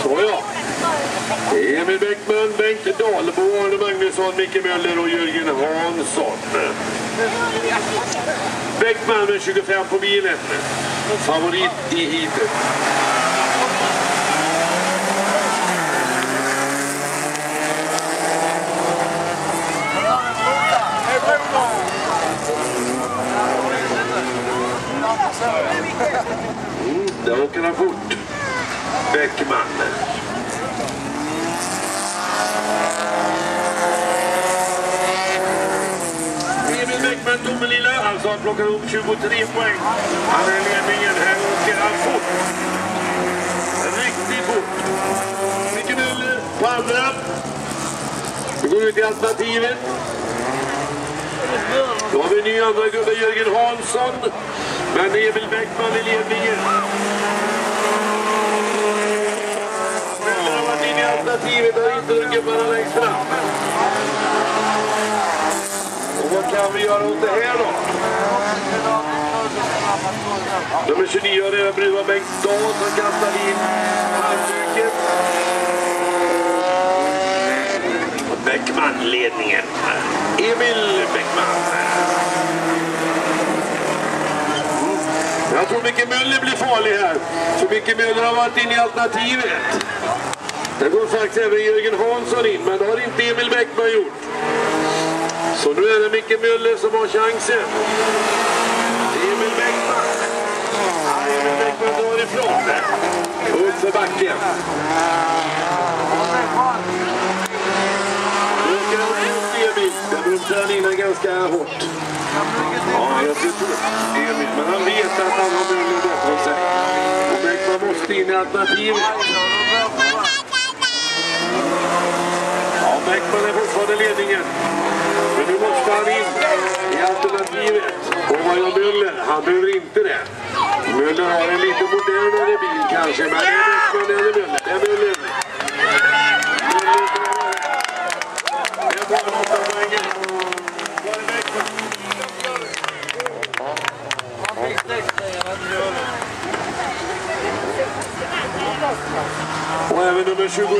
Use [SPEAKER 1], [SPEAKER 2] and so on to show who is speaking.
[SPEAKER 1] Så ja. Emil Bäckman, Bengt Dahlbo, Arne Magnusson, Micke Möller och Jörgen Hansson. Bäckman med 25 på bilen. Favorit i heatet. Där åker han fort. Bäckman. Emil Bäckman, Tomelilla, alltså han plockar upp 23 poäng. Han är ledningen, här åker han fort. Riktigt fort. Micke Möller på andra. Vi går ut i alternativet. Då har vi en ny andra gubbe, Jörgen Hansson. Men Emil Bäckman i ledningen. Han har varit inne i alternativet och inte gubbarna längst fram. Och vad kan vi göra åt det här då? Nummer 29 har redan blivit Bengt Dahl som kastar in halvduket. Bäckman ledningen. Emil Bäckman. Jag tror Micke Möller blir farlig här. Så Micke Möller har varit in i alternativet. Det går faktiskt även Jörgen Hansson in, men det har inte Emil Bäckman gjort. Så nu är det Micke Möller som har chansen. Emil Bäckman. Emil Bäckman drar ifrån det. Upp för backen. Nu åker han ut Emil. Det bromsar han innan ganska hårt. Ja, jag tror Emil, men han vet att han har Möller bakom sig. Och Bäckman måste in i alternativet. Ja, Bäckman är fortfarande ledningen. Men nu måste han in i alternativet. Och vad gör Möller? Han behöver inte det. Möller har en lite modernare bil kanske, men det är Bäckman eller Möller. Det är Möller. Det är bara 8 poängen. Var är Bäckman? Och även nummer 22.